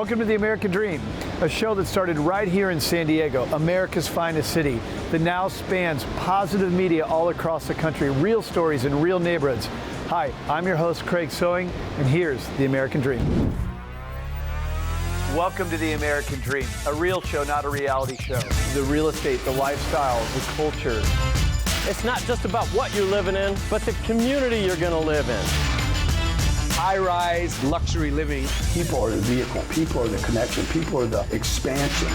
Welcome to The American Dream, a show that started right here in San Diego, America's finest city, that now spans positive media all across the country, real stories in real neighborhoods. Hi, I'm your host, Craig Sewing, and here's The American Dream. Welcome to The American Dream, a real show, not a reality show. The real estate, the lifestyle, the culture. It's not just about what you're living in, but the community you're going to live in. High-rise luxury living. People are the vehicle, people are the connection, people are the expansion.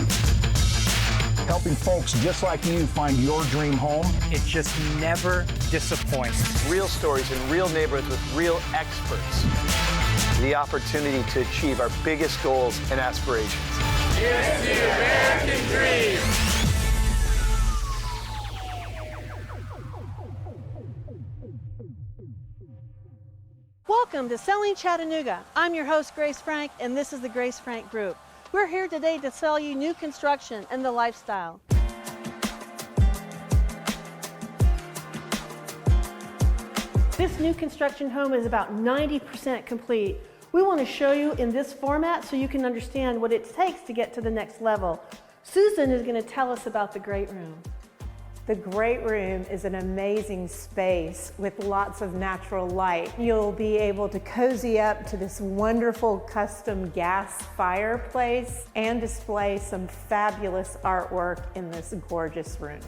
Helping folks just like you find your dream home. It just never disappoints. Real stories in real neighborhoods with real experts. The opportunity to achieve our biggest goals and aspirations. Here's the American Dream. Welcome to Selling Chattanooga. I'm your host, Grace Frank, and this is the Grace Frank Group. We're here today to sell you new construction and the lifestyle. This new construction home is about 90% complete. We want to show you in this format so you can understand what it takes to get to the next level. Susan is going to tell us about the great room. The great room is an amazing space with lots of natural light. You'll be able to cozy up to this wonderful custom gas fireplace and display some fabulous artwork in this gorgeous room.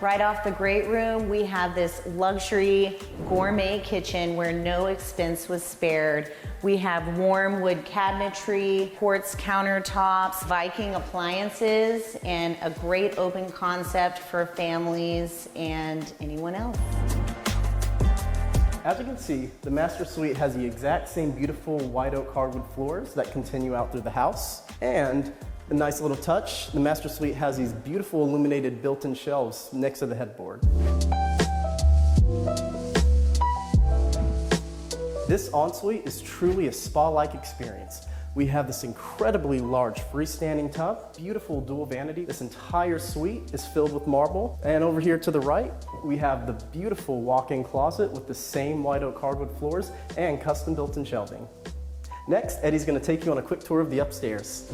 Right off the great room, we have this luxury gourmet kitchen where no expense was spared. We have warm wood cabinetry, quartz countertops, Viking appliances, and a great open concept for families and anyone else. As you can see, the master suite has the exact same beautiful white oak hardwood floors that continue out through the house. And a nice little touch, the master suite has these beautiful illuminated built-in shelves next to the headboard. This ensuite is truly a spa-like experience. We have this incredibly large freestanding tub, beautiful dual vanity. This entire suite is filled with marble. And over here to the right, we have the beautiful walk-in closet with the same white oak hardwood floors and custom built-in shelving. Next, Eddie's going to take you on a quick tour of the upstairs.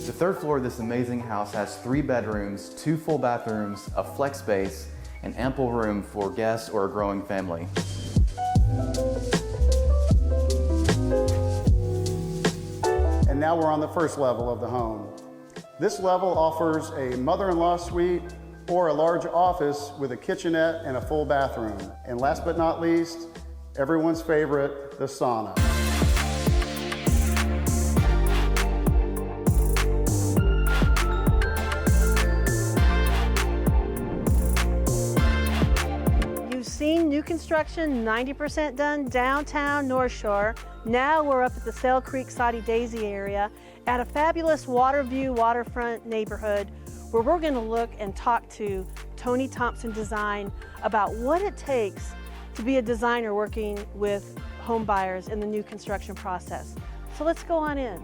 The third floor of this amazing house has 3 bedrooms, 2 full bathrooms, a flex space, and ample room for guests or a growing family. And now we're on the first level of the home. This level offers a mother-in-law suite or a large office with a kitchenette and a full bathroom. And last but not least, everyone's favorite, the sauna. New construction, 90% done downtown North Shore. Now we're up at the Sail Creek Soddy Daisy area at a fabulous Waterview waterfront neighborhood where we're going to look and talk to Tony Thompson Design about what it takes to be a designer working with home buyers in the new construction process. So let's go on in.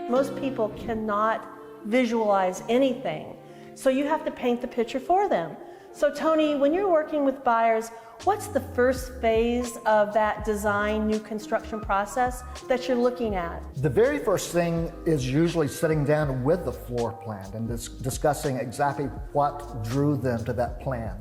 Most people cannot visualize anything. So you have to paint the picture for them. So Tony, when you're working with buyers, what's the first phase of that design new construction process that you're looking at? The very first thing is usually sitting down with the floor plan and discussing exactly what drew them to that plan,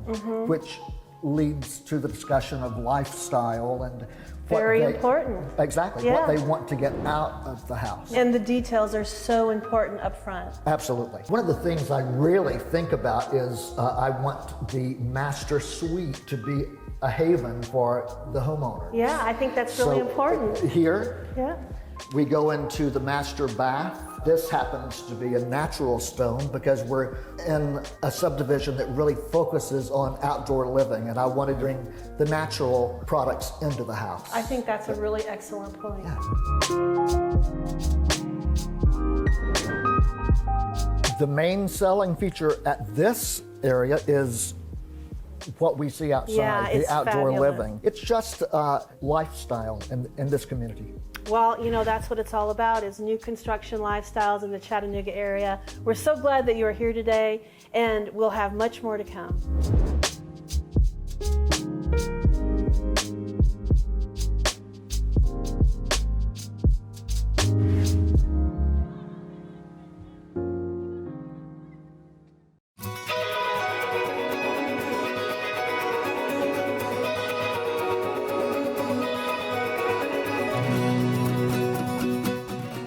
which leads to the discussion of lifestyle and very important. Exactly, what they want to get out of the house. And the details are so important up front. Absolutely. One of the things I really think about is I want the master suite to be a haven for the homeowner. Yeah, I think that's really important. Here, we go into the master bath. This happens to be a natural stone because we're in a subdivision that really focuses on outdoor living, and I want to bring the natural products into the house. I think that's a really excellent point. Yeah. The main selling feature at this area is what we see outside, the outdoor living. It's just lifestyle in this community. Well, you know, that's what it's all about, is new construction lifestyles in the Chattanooga area. We're so glad that you are here today, and we'll have much more to come.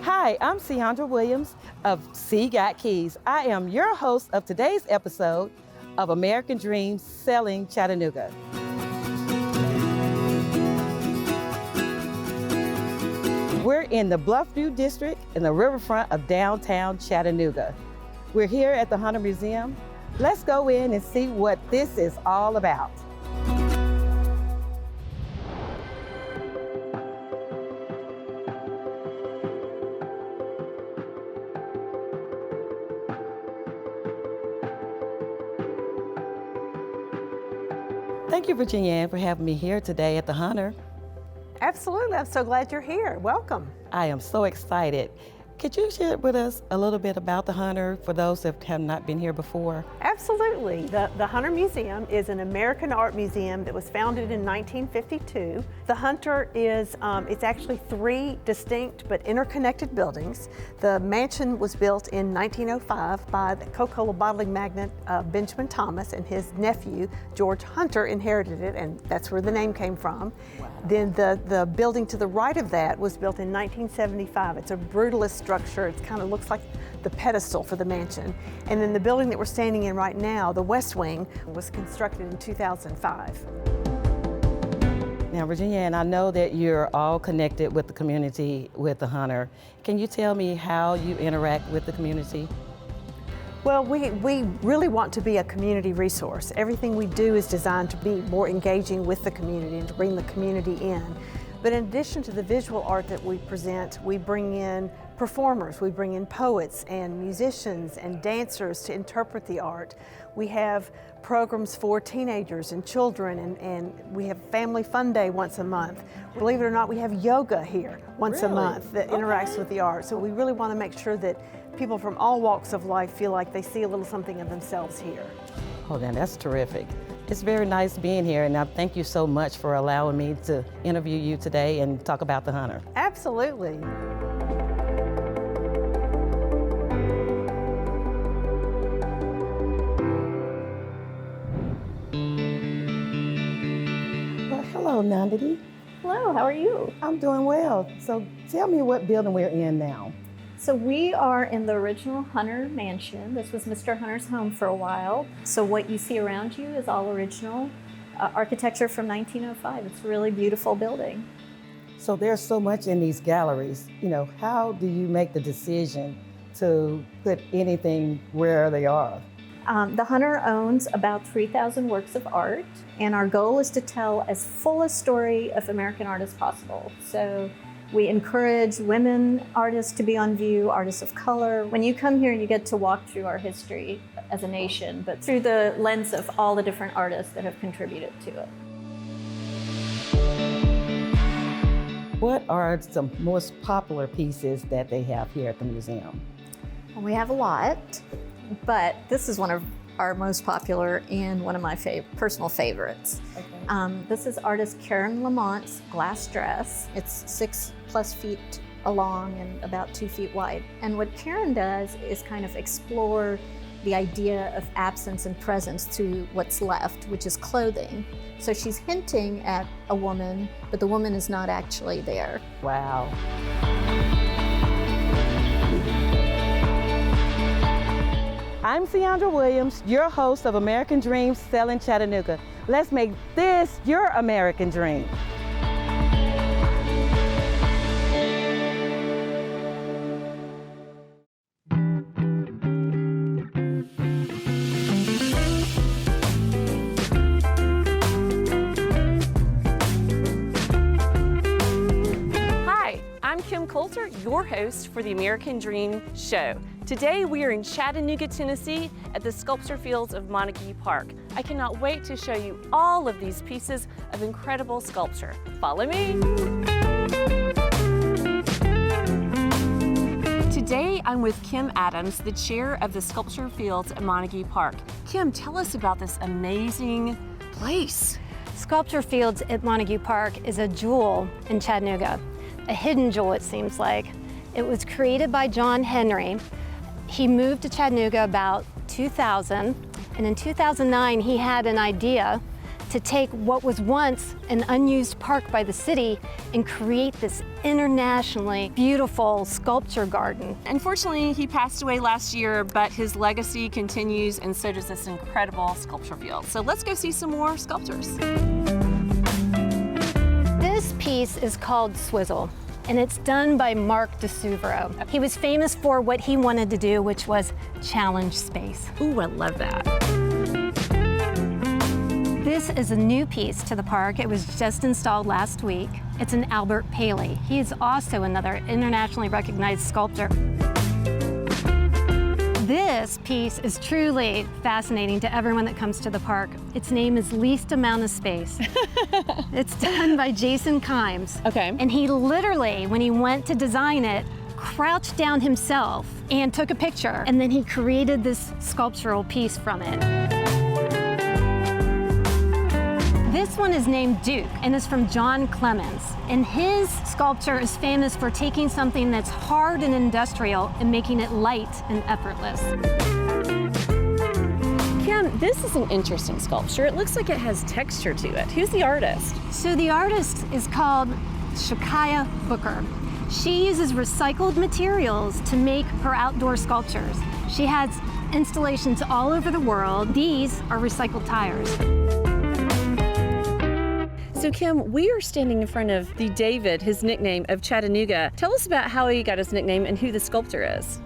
Hi, I'm Keller Williams of C Got Keys. I am your host of today's episode of American Dreams Selling Chattanooga. We're in the Bluffview District in the riverfront of downtown Chattanooga. We're here at the Hunter Museum. Let's go in and see what this is all about. Thank you, Virginia Ann, for having me here today at the Hunter. Absolutely, I'm so glad you're here. Welcome. I am so excited. Could you share with us a little bit about the Hunter for those that have not been here before? Absolutely. The Hunter Museum is an American art museum that was founded in 1952. The Hunter is, it's actually 3 distinct but interconnected buildings. The mansion was built in 1905 by the Coca-Cola bottling magnate Benjamin Thomas, and his nephew, George Hunter, inherited it, and that's where the name came from. Wow. Then the building to the right of that was built in 1975. It's a brutalist structure. It kind of looks like the pedestal for the mansion. And then the building that we're standing in right now, the West Wing, was constructed in 2005. Now, Virginia, and I know that you're all connected with the community with the Hunter. Can you tell me how you interact with the community? Well, we really want to be a community resource. Everything we do is designed to be more engaging with the community and to bring the community in. But in addition to the visual art that we present, we bring in performers, we bring in poets and musicians and dancers to interpret the art. We have programs for teenagers and children, and we have Family Fun Day once a month. Believe it or not, we have yoga here once a month that interacts with the art. So we really want to make sure that people from all walks of life feel like they see a little something of themselves here. Oh, then that's terrific. It's very nice being here, and I thank you so much for allowing me to interview you today and talk about the Hunter. Absolutely. Well, hello, Nandini. Hello, how are you? I'm doing well. So tell me what building we're in now. So we are in the original Hunter mansion. This was Mr. Hunter's home for a while. So what you see around you is all original architecture from 1905. It's a really beautiful building. So there's so much in these galleries. You know, how do you make the decision to put anything where they are? The Hunter owns about 3,000 works of art, and our goal is to tell as full a story of American art as possible. So we encourage women artists to be on view, artists of color. When you come here, you get to walk through our history as a nation, but through the lens of all the different artists that have contributed to it. What are some most popular pieces that they have here at the museum? Well, we have a lot, but this is one of our most popular and one of my personal favorites. Okay. This is artist Karen Lamont's glass dress. It's 6+ feet long and about 2 feet wide. And what Karen does is kind of explore the idea of absence and presence through what's left, which is clothing. So she's hinting at a woman, but the woman is not actually there. Wow. I'm Keller Williams, your host of American Dreams Selling Chattanooga. Let's make this your American dream. Your host for the American Dream Show. Today we are in Chattanooga, Tennessee at the sculpture fields of Montague Park. I cannot wait to show you all of these pieces of incredible sculpture. Follow me. I'm with Kim Adams, the chair of the Sculpture Fields at Montague Park. Kim, tell us about this amazing place. Sculpture Fields at Montague Park is a jewel in Chattanooga, a hidden jewel it seems like. It was created by John Henry. He moved to Chattanooga about 2000, and in 2009 he had an idea to take what was once an unused park by the city and create this internationally beautiful sculpture garden. Unfortunately, he passed away last year, but his legacy continues, and so does this incredible sculpture field. So let's go see some more sculptures. This piece is called Swizzle, and it's done by Mark DeSuvero. He was famous for what he wanted to do, which was challenge space. Ooh, I love that. This is a new piece to the park. It was just installed last week. It's an Albert Paley. He is also another internationally recognized sculptor. This piece is truly fascinating to everyone that comes to the park. Its name is Least Amount of Space. It's done by Jason Kimes. Okay. And he literally, when he went to design it, crouched down himself and took a picture, and then he created this sculptural piece from it. This one is named Duke and is from John Clemens. And his sculpture is famous for taking something that's hard and industrial and making it light and effortless. Kim, this is an interesting sculpture. It looks like it has texture to it. Who's the artist? So the artist is called Shakaya Booker. She uses recycled materials to make her outdoor sculptures. She has installations all over the world. These are recycled tires. So Kim, we are standing in front of the David, his nickname of Chattanooga. Tell us about how he got his nickname and who the sculptor is.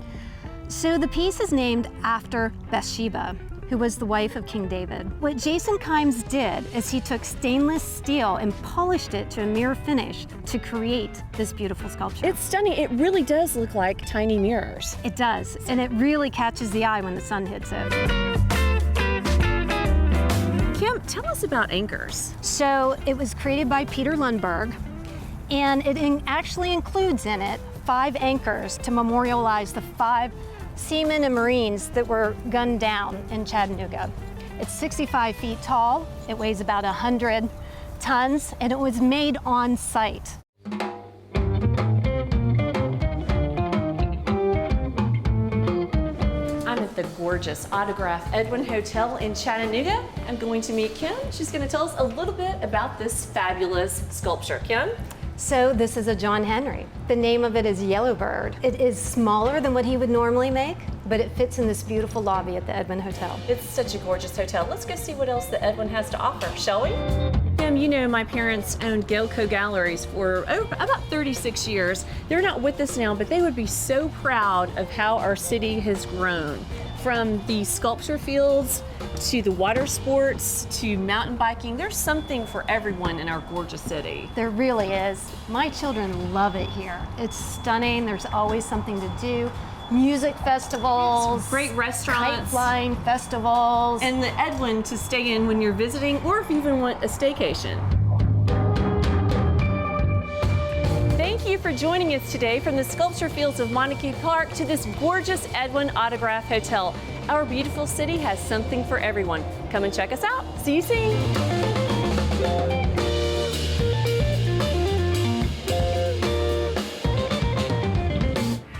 So the piece is named after Bathsheba, who was the wife of King David. What Jason Kimes did is he took stainless steel and polished it to a mirror finish to create this beautiful sculpture. It's stunning. It really does look like tiny mirrors. It does, and it really catches the eye when the sun hits it. Kim, tell us about anchors. So it was created by Peter Lundberg, and it actually includes in it 5 anchors to memorialize the 5 seamen and Marines that were gunned down in Chattanooga. It's 65 feet tall, it weighs about 100 tons, and it was made on site. The gorgeous Autograph Edwin Hotel in Chattanooga. I'm going to meet Kim. She's going to tell us a little bit about this fabulous sculpture. Kim? So this is a John Henry. The name of it is Yellowbird. It is smaller than what he would normally make, but it fits in this beautiful lobby at the Edwin Hotel. It's such a gorgeous hotel. Let's go see what else the Edwin has to offer, shall we? Kim, you know my parents owned Galeco Galleries for about 36 years. They're not with us now, but they would be so proud of how our city has grown. From the sculpture fields to the water sports to mountain biking, there's something for everyone in our gorgeous city. There really is. My children love it here. It's stunning. There's always something to do. Music festivals, great restaurants, kite flying festivals, and the Edwin to stay in when you're visiting, or if you even want a staycation. Thank you for joining us today from the Sculpture Fields of Montague Park to this gorgeous Edwin Autograph Hotel. Our beautiful city has something for everyone. Come and check us out. See you soon.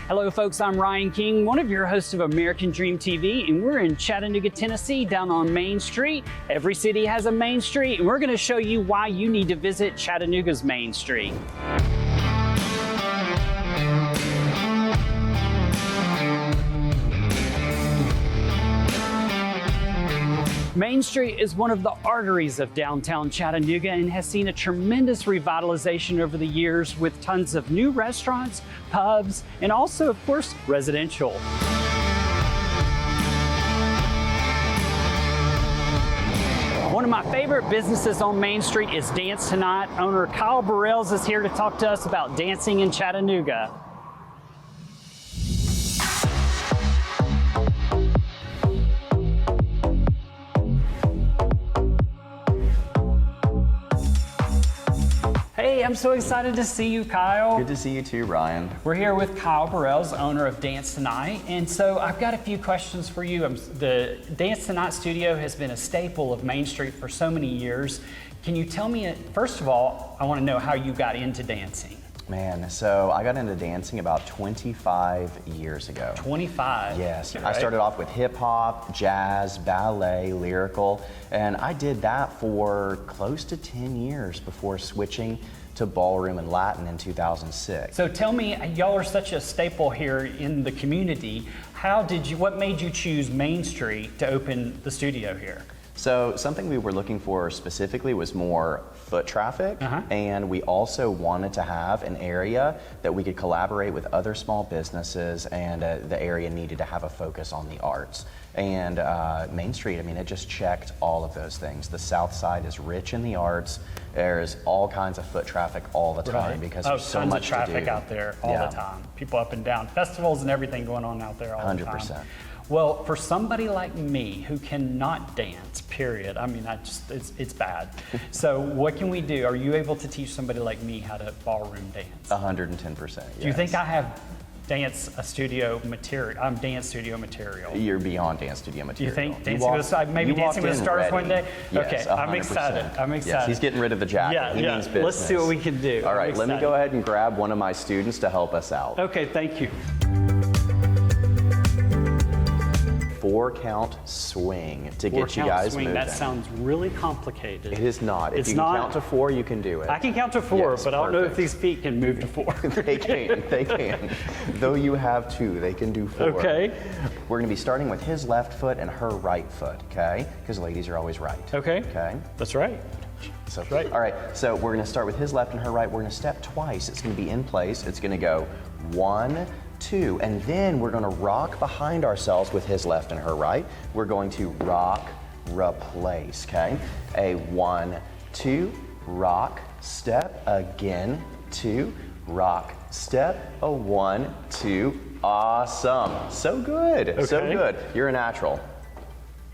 Hello folks, I'm Ryan King, one of your hosts of American Dream TV, and we're in Chattanooga, Tennessee, down on Main Street. Every city has a Main Street, and we're gonna show you why you need to visit Chattanooga's Main Street. Main Street is one of the arteries of downtown Chattanooga and has seen a tremendous revitalization over the years with tons of new restaurants, pubs, and also, of course, residential. One of my favorite businesses on Main Street is Dance Tonight. Owner Kyle Burrells is here to talk to us about dancing in Chattanooga. Hey, I'm so excited to see you, Kyle. Good to see you too, Ryan. We're here with Kyle Burrell's, owner of Dance Tonight. And so I've got a few questions for you. The Dance Tonight studio has been a staple of Main Street for so many years. Can you tell me, first of all, I want to know how you got into dancing. Man, so I got into dancing about 25 years ago. 25? Yes. Right. I started off with hip hop, jazz, ballet, lyrical, and I did that for close to 10 years before switching to ballroom and Latin in 2006. So tell me, y'all are such a staple here in the community. What made you choose Main Street to open the studio here? So something we were looking for specifically was more foot traffic, and we also wanted to have an area that we could collaborate with other small businesses, and the area needed to have a focus on the arts. And Main Street, I mean, it just checked all of those things. The South Side is rich in the arts. There's all kinds of foot traffic all the time because there's so much to do. Tons of traffic out there all the time. People up and down, festivals and everything going on out there all the time. 100%. Well, for somebody like me who cannot dance, period, I mean, it's bad. So what can we do? Are you able to teach somebody like me how to ballroom dance? 110%, yes. Do you think I have dance studio material? I'm dance studio material. You're beyond dance studio material. Do you think dancing with the Stars one day? Yes, okay, 100%. I'm excited. I'm excited. Yes, he's getting rid of the jacket. He means business. Let's see what we can do. All right, let me go ahead and grab one of my students to help us out. Okay, thank you. 4-count swing to get you guys moving. That sounds really complicated. It is not. If you can count to 4, you can do it. I can count to 4, yes, but I don't know if these feet can move to 4. They can. Though you have 2, they can do 4. Okay. We're gonna be starting with his left foot and her right foot, okay? Because ladies are always right. Okay. Okay. That's right. So, right. All right, so we're gonna start with his left and her right. We're gonna step twice. It's gonna be in place. It's gonna go 1, 2, and then we're gonna rock behind ourselves with his left and her right. We're going to rock, replace, okay? A 1, 2, rock, step, again, 2, rock, step, a 1, 2, awesome. So good, so good. You're a natural.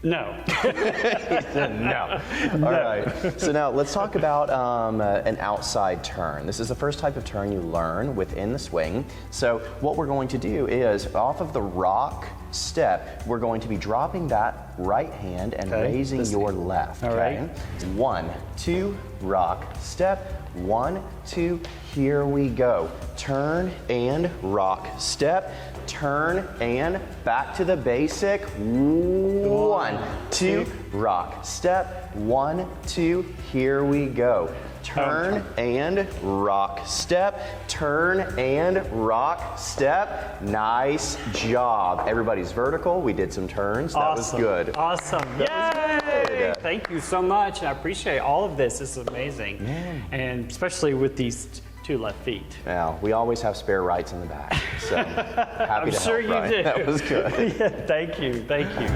No. No. All right. So now let's talk about an outside turn. This is the first type of turn you learn within the swing. So what we're going to do is off of the rock step, we're going to be dropping that right hand and raising your left. All right. 1, 2, rock, step, 1, 2, here we go. Turn and rock, step, turn and back to the basic. 1, 2, rock, step, 1, 2, here we go. Turn and rock, step, turn and rock, step. Nice job. Everybody's vertical. We did some turns. That was good. Awesome. Yay! Thank you so much. I appreciate all of this. This is amazing. And especially with these 2 left feet. Now, we always have spare rights in the back. So happy to help, sure you Ryan. do. That was good. Yeah, thank you. Thank you.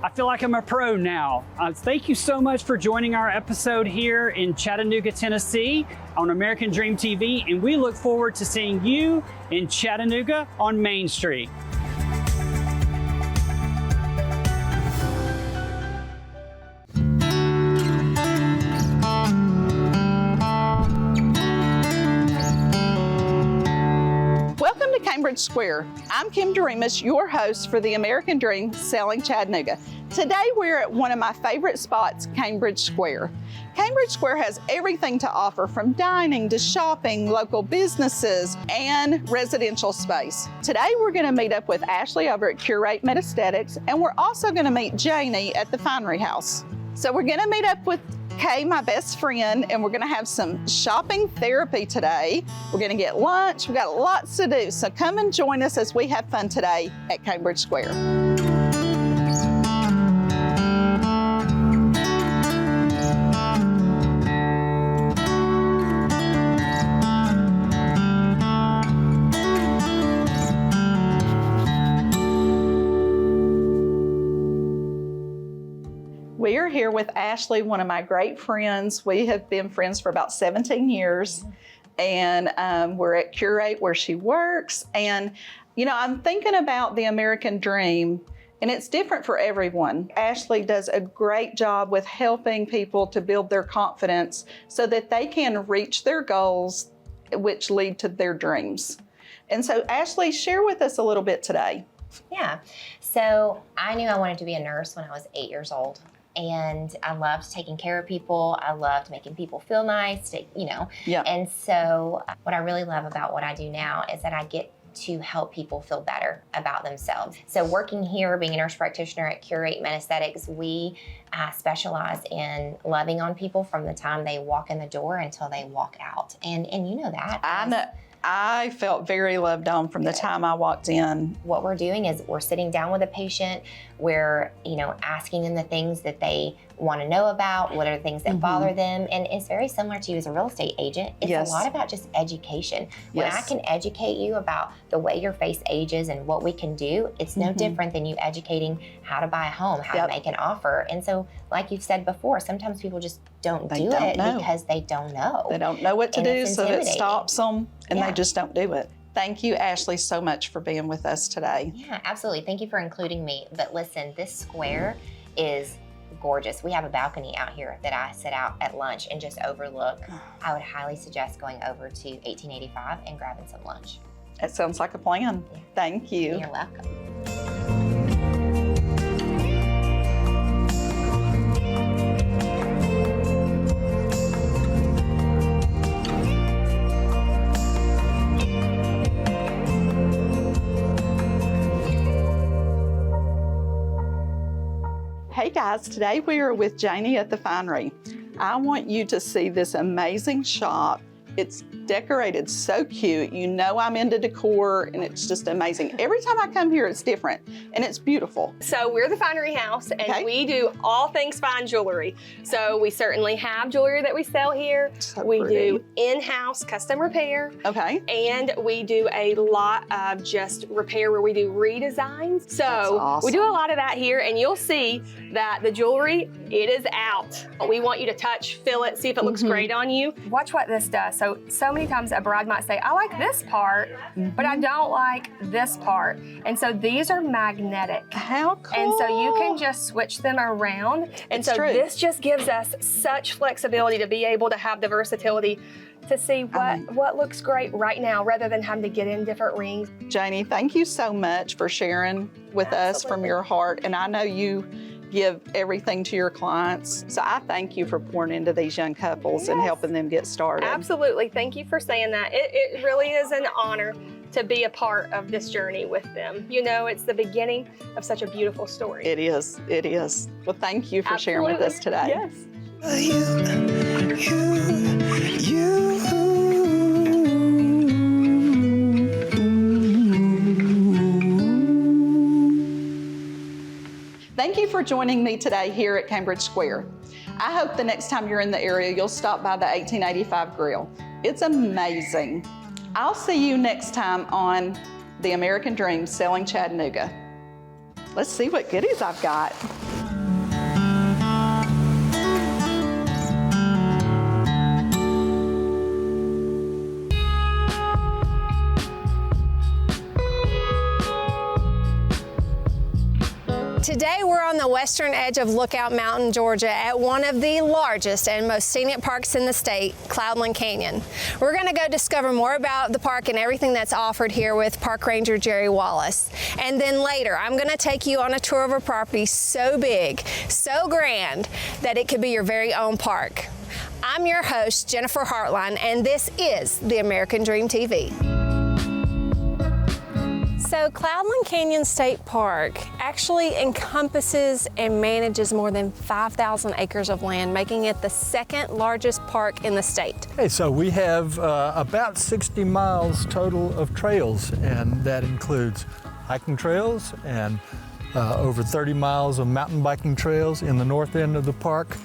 I feel like I'm a pro now. Thank you so much for joining our episode here in Chattanooga, Tennessee on American Dream TV, and we look forward to seeing you in Chattanooga on Main Street. Welcome to Cambridge Square. I'm Kim Doremus, your host for the American Dream Selling Chattanooga. Today we're at one of my favorite spots, Cambridge Square. Cambridge Square has everything to offer from dining to shopping, local businesses, and residential space. Today we're going to meet up with Ashley over at Curate Med Aesthetics, and we're also going to meet Janie at the Finery House. So we're going to meet up with Kay, my best friend, and we're gonna have some shopping therapy today. We're gonna get lunch. We've got lots to do. So come and join us as we have fun today at Cambridge Square. We are here with Ashley, one of my great friends. We have been friends for about 17 years, and we're at Curate where she works. And, you know, I'm thinking about the American Dream And it's different for everyone. Ashley does a great job with helping people to build their confidence so that they can reach their goals, which lead to their dreams. And so, Ashley, share with us a little bit today. Yeah. So I knew I wanted to be a nurse when I was 8 years old. And I loved taking care of people. I loved making people feel nice, Yeah. And so what I really love about what I do now is that I get to help people feel better about themselves. So working here, being a nurse practitioner at Curate Men Aesthetics, we specialize in loving on people from the time they walk in the door until they walk out. And you know that. I know. I felt very loved on from the time I walked in. What we're doing is we're sitting down with a patient, we're, asking them the things that they want to know about, what are the things that bother them, and it's very similar to you as a real estate agent. It's a lot about just education. When I can educate you about the way your face ages and what we can do, it's no different than you educating how to buy a home, how to make an offer. And so, like you've said before, sometimes people just don't do it because they don't know. They don't know what to do, so it stops them, and they just don't do it. Thank you, Ashley, so much for being with us today. Yeah, absolutely. Thank you for including me. But listen, this square is gorgeous. We have a balcony out here that I sit out at lunch and just overlook. I would highly suggest going over to 1885 and grabbing some lunch. That sounds like a plan. Yeah. Thank you. You're welcome. Hey guys, today we are with Janie at the Finery. I want you to see this amazing shop. It's decorated so cute. You know I'm into decor, and it's just amazing. Every time I come here, it's different, and it's beautiful. So we're the Finery House, and we do all things fine jewelry. So we certainly have jewelry that we sell here. We do in-house custom repair. Okay. And we do a lot of just repair where we do redesigns. So we do a lot of that here, and you'll see that the jewelry, it is out. We want you to touch, feel it, see if it looks great on you. Watch what this does. So many times a bride might say, I like this part, but I don't like this part. And so these are magnetic. How cool. And so you can just switch them around. And so this just gives us such flexibility to be able to have the versatility to see what looks great right now rather than having to get in different rings. Janie, thank you so much for sharing with us from your heart. And I know you give everything to your clients. So I thank you for pouring into these young couples and helping them get started. Absolutely. Thank you for saying that. It really is an honor to be a part of this journey with them. You know, it's the beginning of such a beautiful story. It is. It is. Well, thank you for sharing with us today. Yes. Thank you for joining me today here at Cambridge Square. I hope the next time you're in the area, you'll stop by the 1885 Grill. It's amazing. I'll see you next time on The American Dream Selling Chattanooga. Let's see what goodies I've got. Today we're on the western edge of Lookout Mountain, Georgia at one of the largest and most scenic parks in the state, Cloudland Canyon. We're going to go discover more about the park and everything that's offered here with Park Ranger Jerry Wallace. And then later I'm going to take you on a tour of a property so big, so grand, that it could be your very own park. I'm your host, Jennifer Hartline, and this is The American Dream TV. So Cloudland Canyon State Park actually encompasses and manages more than 5,000 acres of land, making it the second largest park in the state. Okay, so we have about 60 miles total of trails, and that includes hiking trails and over 30 miles of mountain biking trails in the north end of the park,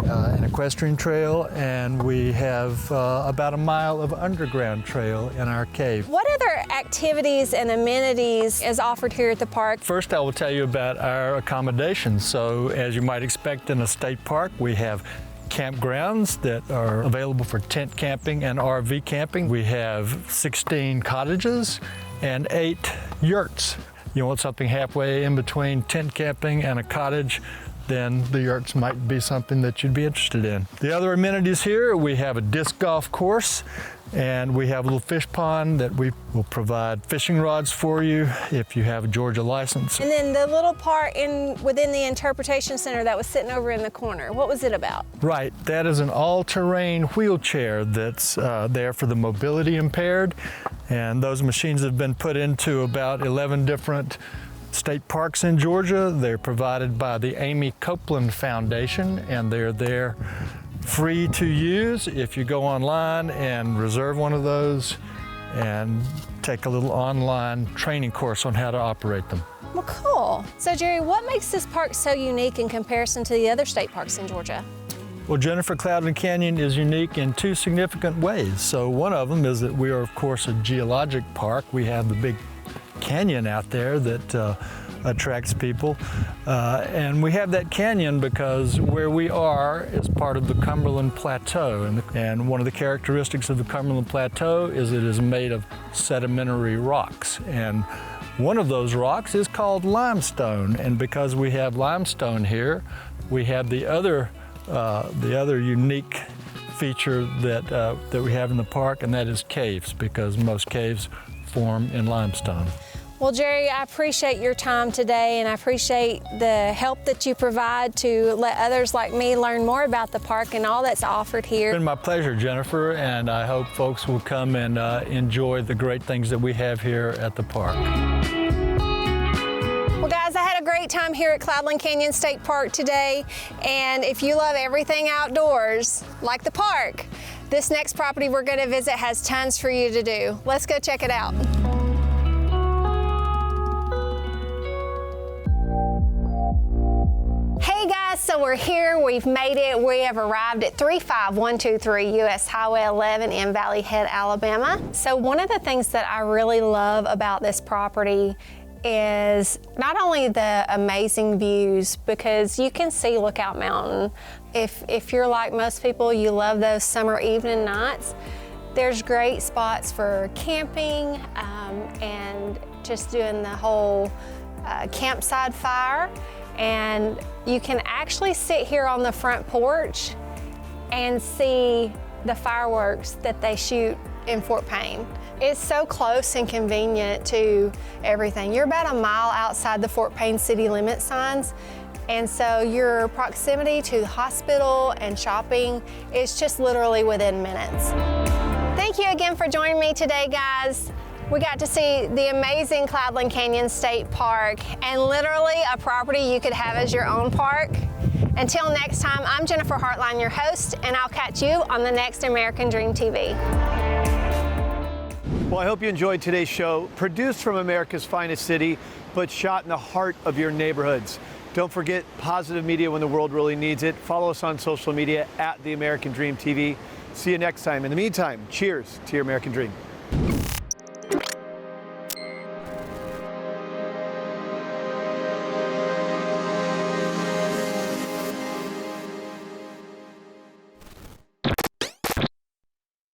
an equestrian trail, and we have about a mile of underground trail in our cave. What other activities and amenities is offered here at the park? First, I will tell you about our accommodations. So, as you might expect in a state park, we have campgrounds that are available for tent camping and RV camping. We have 16 cottages and 8 yurts. you want something halfway in between tent camping and a cottage, then the yurts might be something that you'd be interested in. The other amenities here, we have a disc golf course, and we have a little fish pond that we will provide fishing rods for you if you have a Georgia license. And then the little part within the interpretation center that was sitting over in the corner, what was it about? Right, that is an all-terrain wheelchair that's there for the mobility impaired, and those machines have been put into about 11 different state parks in Georgia. They're provided by the Amy Copeland Foundation, and they're there free to use if you go online and reserve one of those and take a little online training course on how to operate them. Well, cool. So Jerry, what makes this park so unique in comparison to the other state parks in Georgia? Well, Jennifer, Cloudland Canyon is unique in two significant ways. So one of them is that we are, of course, a geologic park. We have the big canyon out there that attracts people. And we have that canyon because where we are is part of the Cumberland Plateau. And one of the characteristics of the Cumberland Plateau is it is made of sedimentary rocks. And one of those rocks is called limestone. And because we have limestone here, we have the other unique feature that we have in the park, and that is caves, because most caves form in limestone. Well, Jerry, I appreciate your time today, and I appreciate the help that you provide to let others like me learn more about the park and all that's offered here. It's been my pleasure, Jennifer, and I hope folks will come and enjoy the great things that we have here at the park. Well, guys, I had a great time here at Cloudland Canyon State Park today, and if you love everything outdoors, like the park, this next property we're going to visit has tons for you to do. Let's go check it out. Hey guys, so we're here, we've made it. We have arrived at 35123 US Highway 11 in Valley Head, Alabama. So one of the things that I really love about this property is not only the amazing views, because you can see Lookout Mountain. If you're like most people, you love those summer evening nights. There's great spots for camping and just doing the whole campsite fire. And you can actually sit here on the front porch and see the fireworks that they shoot in Fort Payne. It's so close and convenient to everything. You're about a mile outside the Fort Payne city limit signs, and so your proximity to the hospital and shopping is just literally within minutes. Thank you again for joining me today, guys. We got to see the amazing Cloudland Canyon State Park, and literally a property you could have as your own park. Until next time, I'm Jennifer Hartline, your host, and I'll catch you on the next American Dream TV. Well, I hope you enjoyed today's show, produced from America's finest city, but shot in the heart of your neighborhoods. Don't forget positive media when the world really needs it. Follow us on social media at The American Dream TV. See you next time. In the meantime, cheers to your American dream.